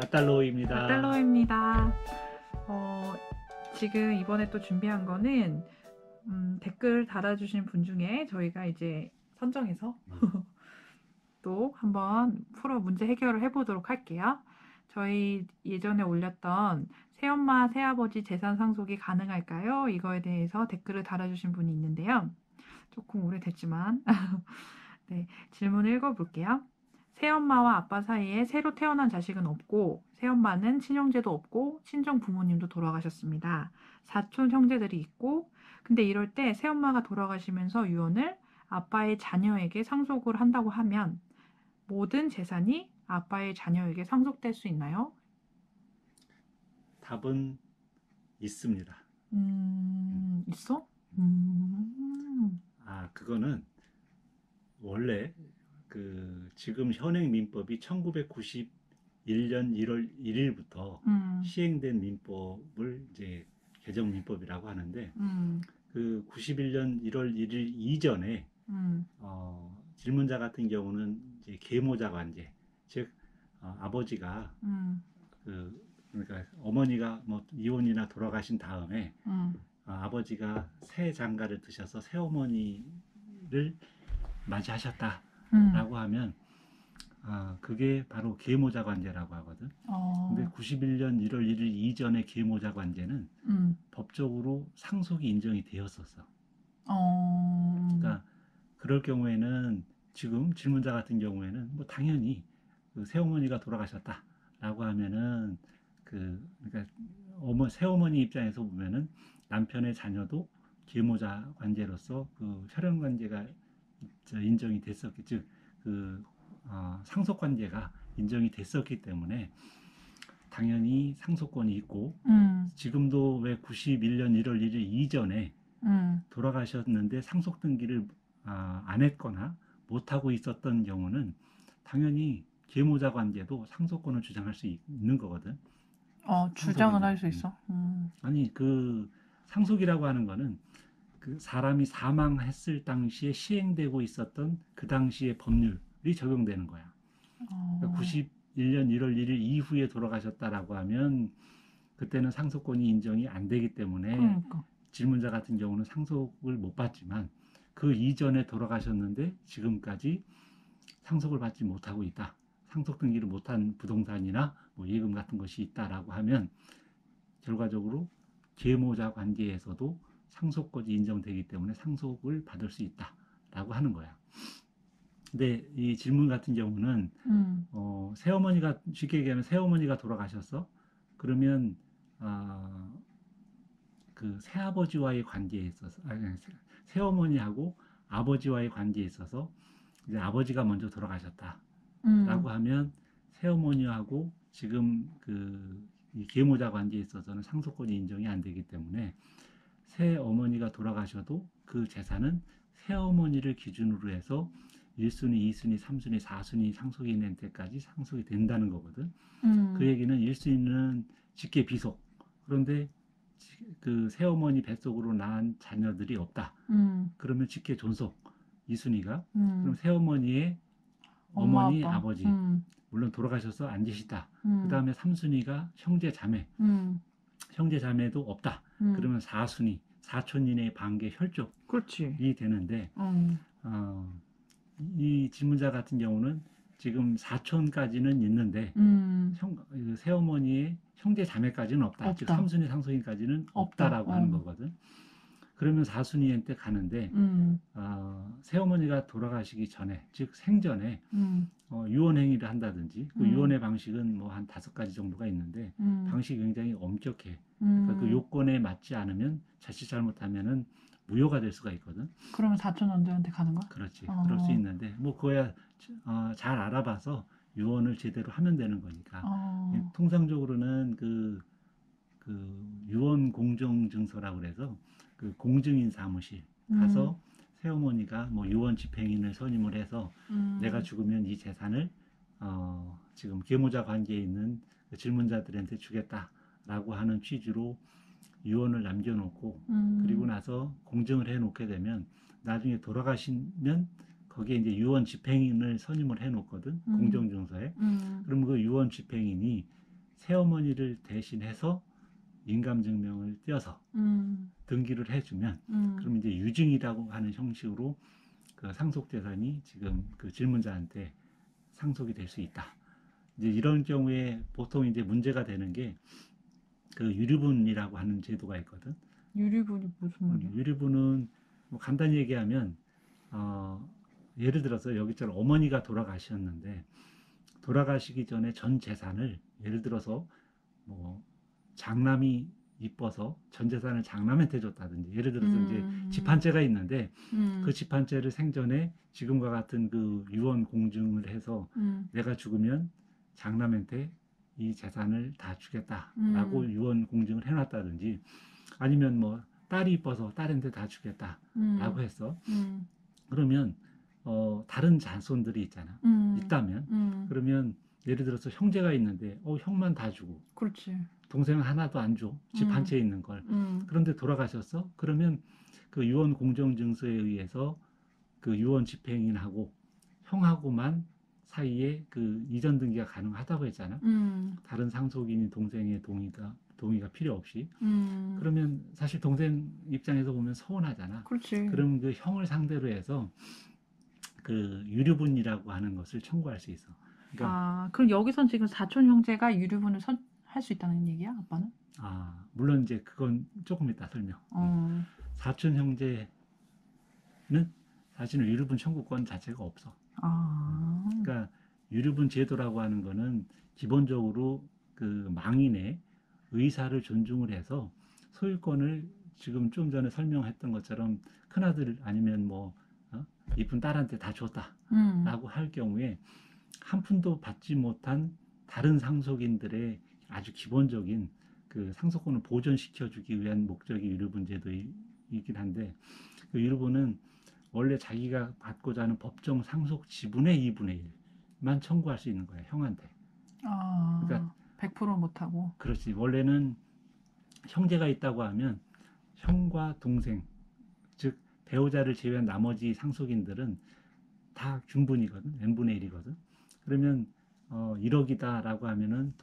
갓달로우입니다. 갓달로우입니다. 지금 이번에 또 준비한 거는 댓글 달아주신 분 중에 저희가 이제 선정해서 또 한번 문제 해결을 해보도록 할게요. 저희 예전에 올렸던 새엄마, 새아버지 재산 상속이 가능할까요? 이거에 대해서 댓글을 달아주신 분이 있는데요. 조금 오래됐지만 네, 질문을 읽어볼게요. 새엄마와 아빠 사이에 새로 태어난 자식은 없고 새엄마는 친형제도 없고 친정 부모님도 돌아가셨습니다. 사촌 형제들이 있고 근데 이럴 때 새엄마가 돌아가시면서 유언을 아빠의 자녀에게 상속을 한다고 하면 모든 재산이 아빠의 자녀에게 상속될 수 있나요? 답은 있습니다. 있어? 그거는 원래 지금 현행 민법이 1991년 1월 1일부터 시행된 민법을 이제 개정 민법이라고 하는데 그 91년 1월 1일 이전에 질문자 같은 경우는 이제 계모자 관제, 즉 아버지가 그러니까 어머니가 뭐 이혼이나 돌아가신 다음에 아버지가 새 장가를 드셔서 새어머니를 맞이하셨다라고 하면 그게 바로 계모자 관제라고 하거든. 근데 91년 1월 1일 이전의 계모자 관제는 법적으로 상속이 인정이 되었었어. 그러니까 그럴 경우에는 지금 질문자 같은 경우에는 뭐 당연히 그 새어머니가 돌아가셨다라고 하면은 그러니까 새어머니 입장에서 보면은 남편의 자녀도 계모자 관제로서 그 혈연 관제가 인정이 됐었기, 즉 상속 관제가 인정이 됐었기 때문에 당연히 상속권이 있고 지금도 왜 91년 1월 1일 이전에 돌아가셨는데 상속 등기를 안 했거나 못하고 있었던 경우는 당연히 계모자 관제도 상속권을 주장할 수 있는 거거든. 주장을 할 수 있어? 아니 상속이라고 하는 거는 그 사람이 사망했을 당시에 시행되고 있었던 그 당시의 법률이 적용되는 거야. 그러니까 91년 1월 1일 이후에 돌아가셨다라고 하면 그때는 상속권이 인정이 안 되기 때문에 그러니까. 질문자 같은 경우는 상속을 못 받지만 그 이전에 돌아가셨는데 지금까지 상속을 받지 못하고 있다. 상속 등기를 못한 부동산이나 뭐 예금 같은 것이 있다라고 하면 결과적으로 계모자 관계에서도 상속권이 인정되기 때문에 상속을 받을 수 있다라고 하는 거야. 근데 이 질문 같은 경우는 새어머니가 쉽게 얘기하면 새어머니가 돌아가셨어. 그러면 그 새아버지와의 관계에 있어서 새어머니하고 아버지와의 관계에 있어서 이제 아버지가 먼저 돌아가셨다라고 하면 새어머니하고 지금 이 계모자 관계에 있어서는 상속권이 인정이 안 되기 때문에 새어머니가 돌아가셔도 그 재산은 새어머니를 기준으로 해서 1순위, 2순위, 3순위, 4순위 상속이 있는 때까지 상속이 된다는 거거든. 그 얘기는 1순위는 직계 비속. 그런데 그 새어머니 뱃속으로 낳은 자녀들이 없다. 그러면 직계 존속. 2순위가. 그럼 새어머니의 어머니, 아빠. 아버지. 물론 돌아가셔서 안 계시다. 그 다음에 3순위가 형제, 자매. 형제, 자매도 없다. 그러면 4순위, 사촌 이내의 반계 혈족이 그렇지. 되는데 이 질문자 같은 경우는 지금 사촌까지는 있는데 새어머니의 형제, 자매까지는 없다. 즉 3순위 상속인까지는 없다라고 하는 거거든. 그러면 4순위한테 가는데 새어머니가 돌아가시기 전에, 즉 생전에 유언 행위를 한다든지 그 유언의 방식은 뭐 한 5가지 정도가 있는데 방식이 굉장히 엄격해. 그러니까 그 요건에 맞지 않으면 자칫 잘못하면은 무효가 될 수가 있거든. 그러면 사촌 언제한테 가는 거야? 그렇지. 그럴 수 있는데 뭐 그거야 잘 알아봐서 유언을 제대로 하면 되는 거니까. 통상적으로는 그 유언 공정 증서라고 그래서 그 공증인 사무실 가서 새어머니가 뭐 유언 집행인을 선임을 해서 내가 죽으면 이 재산을 지금 계모자 관계에 있는 그 질문자들한테 주겠다라고 하는 취지로 유언을 남겨놓고 그리고 나서 공증을 해놓게 되면 나중에 돌아가시면 거기에 이제 유언 집행인을 선임을 해놓거든. 공정증서에. 그럼 그 유언 집행인이 새어머니를 대신해서 인감증명을 떼어서 등기를 해주면 그럼 이제 유증이라고 하는 형식으로 그 상속재산이 지금 그 질문자한테 상속이 될 수 있다. 이제 이런 경우에 보통 이제 문제가 되는 게 그 유류분이라고 하는 제도가 있거든. 유류분이 무슨 말이야? 유류분은 뭐 간단히 얘기하면 예를 들어서 여기처럼 어머니가 돌아가셨는데 돌아가시기 전에 전 재산을 예를 들어서 뭐 장남이 이뻐서 전 재산을 장남한테 줬다든지 예를 들어서 이제 집 한 채가 있는데 그 집 한 채를 생전에 지금과 같은 그 유언 공증을 해서 내가 죽으면 장남한테 이 재산을 다 주겠다라고 유언 공증을 해놨다든지 아니면 뭐 딸이 이뻐서 딸한테 다 주겠다라고 했어. 그러면 다른 자손들이 있잖아. 있다면 그러면 예를 들어서 형제가 있는데 형만 다 주고 그렇지. 동생은 하나도 안 줘. 집 한 채 있는 걸. 그런데 돌아가셨어? 그러면 그 유언 공정증서에 의해서 그 유언 집행인하고 형하고만 사이에 그 이전 등기가 가능하다고 했잖아. 다른 상속인이 동생의 동의가 필요 없이. 그러면 사실 동생 입장에서 보면 서운하잖아. 그렇지. 그럼 그 형을 상대로 해서 그 유류분이라고 하는 것을 청구할 수 있어. 그러니까 그럼 여기선 지금 사촌 형제가 유류분을 할 수 있다는 얘기야, 아빠는? 물론 이제 그건 조금 이따 설명. 사촌 형제는 사실은 유류분 청구권 자체가 없어. 그러니까 유류분 제도라고 하는 거는 기본적으로 그 망인의 의사를 존중을 해서 소유권을 지금 좀 전에 설명했던 것처럼 큰아들 아니면 뭐 이쁜 딸한테 다 줬다라고 할 경우에 한 푼도 받지 못한 다른 상속인들의 아주 기본적인 그 상속권을 보존시켜주기 위한 목적이 유류분 제도이긴 한데 그 유류분은 원래 자기가 받고자 하는 법정 상속 지분의 2분의 1만 청구할 수 있는 거야, 형한테. 그러니까 100% 못하고. 그렇지. 원래는 형제가 있다고 하면 형과 동생, 즉 배우자를 제외한 나머지 상속인들은 다 균분이거든, n분의 1이거든. 그러면 1억이다라고 하면은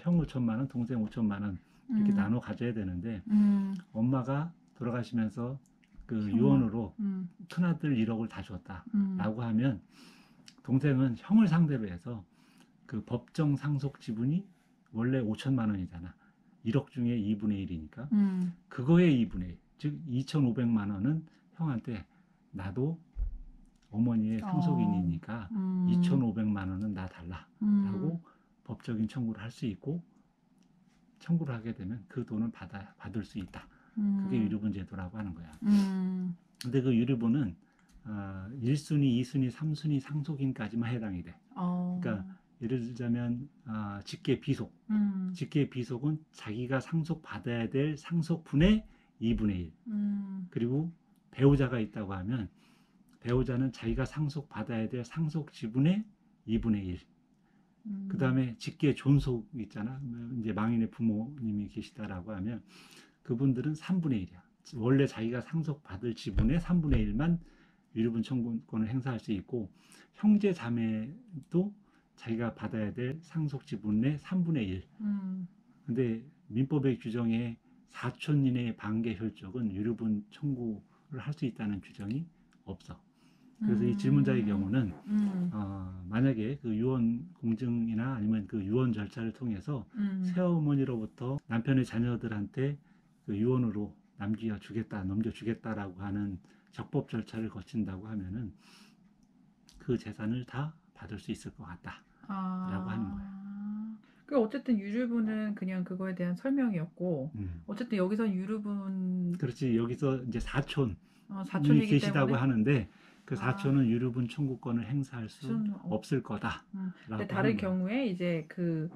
형 5천만 원, 동생 5천만 원 이렇게 나눠 가져야 되는데 엄마가 돌아가시면서 그 유언으로 큰아들 1억을 다 줬다라고 하면 동생은 형을 상대로 해서 그 법정 상속 지분이 원래 5천만 원이잖아. 1억 중에 2분의 1이니까 그거의 2분의 1, 즉 2,500만 원은 형한테 나도 어머니의 상속인이니까 2,500만 원은 나 달라라고 법적인 청구를 할 수 있고 청구를 하게 되면 그 돈을 받을 수 있다. 그게 유류분 제도라고 하는 거야. 근데 그 유류분은 1순위, 2순위, 3순위 상속인까지만 해당이 돼. 그러니까 예를 들자면 직계 비속. 직계 비속은 자기가 상속받아야 될 상속분의 2분의 1. 그리고 배우자가 있다고 하면 배우자는 자기가 상속받아야 될 상속 지분의 2분의 1. 그 다음에 직계 존속 있잖아. 이제 망인의 부모님이 계시다라고 하면 그분들은 3분의 1이야. 원래 자기가 상속받을 지분의 3분의 1만 유류분 청구권을 행사할 수 있고 형제 자매도 자기가 받아야 될 상속 지분의 3분의 1. 근데 민법의 규정에 사촌 이내의 반계 혈족은 유류분 청구를 할 수 있다는 규정이 없어. 그래서 이 질문자의 경우는 만약에 그 유언 공증이나 아니면 그 유언 절차를 통해서 새어머니로부터 남편의 자녀들한테 그 유언으로 넘겨주겠다라고 하는 적법 절차를 거친다고 하면은 그 재산을 다 받을 수 있을 것 같다라고 하는 거야. 그 어쨌든 유류분은 그냥 그거에 대한 설명이었고 어쨌든 여기서 유류분 그렇지. 여기서 이제 사촌이 계시다고 때문에? 하는데 그 사촌은 유류분 청구권을 행사할 수 없을 거다. 근데 다른 경우에 이제 그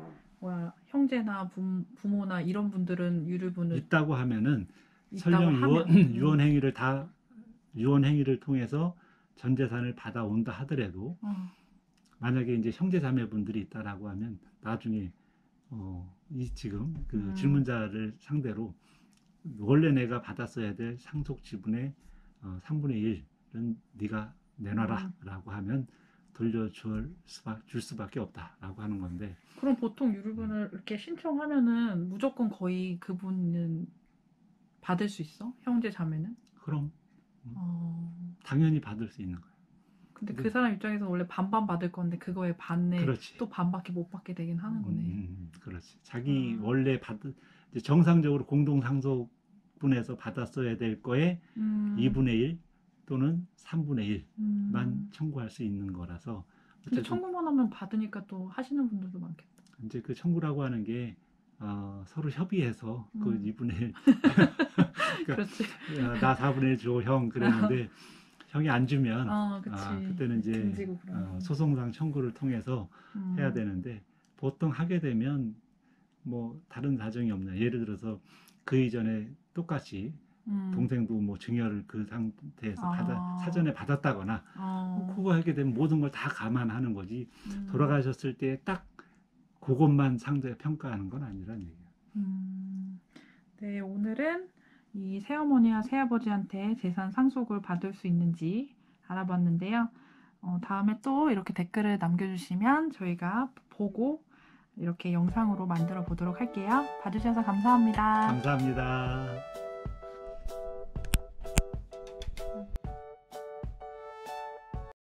형제나 부모나 이런 분들은 유류분을 있다고 하면은 설령 유언 행위를 통해서 전 재산을 받아온다 하더라도 만약에 이제 형제 자매분들이 있다라고 하면 나중에 지금 그 질문자를 상대로 원래 내가 받았어야 될 상속 지분의 3분의 1은 네가 내놔라 라고 하면 돌려줄 수밖에 없다라고 하는 건데. 그럼 보통 유류분을 이렇게 신청하면은 무조건 거의 그분은 받을 수 있어? 형제 자매는? 그럼 당연히 받을 수 있는 거야. 근데 그 사람 입장에서 원래 반반 받을 건데 그거에 반에 그렇지. 또 반밖에 못 받게 되긴 하는 거네. 그렇지. 자기 원래 이제 정상적으로 공동상속분에서 받았어야 될 거에 2분의 1 또는 3분의 1만 청구할 수 있는 거라서. 근데 청구만 하면 받으니까 또 하시는 분들도 많겠다. 이제 그 청구라고 하는 게 서로 협의해서 그 2분의 1 그러니까 그렇지. 나 4분의 1 줘 형 그랬는데 형이 안 주면 그때는 이제 소송상 청구를 통해서 해야 되는데, 보통 하게 되면 뭐 다른 사정이 없나. 예를 들어서 그 이전에 똑같이 동생도 뭐 증여를 그 상태에서 사전에 받았다거나 그거 하게 되면 모든 걸 다 감안하는 거지. 돌아가셨을 때 딱 그것만 상대 평가하는 건 아니라는 얘기예요. 네, 오늘은 이 새어머니와 새아버지한테 재산 상속을 받을 수 있는지 알아봤는데요. 다음에 또 이렇게 댓글을 남겨주시면 저희가 보고 이렇게 영상으로 만들어 보도록 할게요. 봐주셔서 감사합니다. 감사합니다.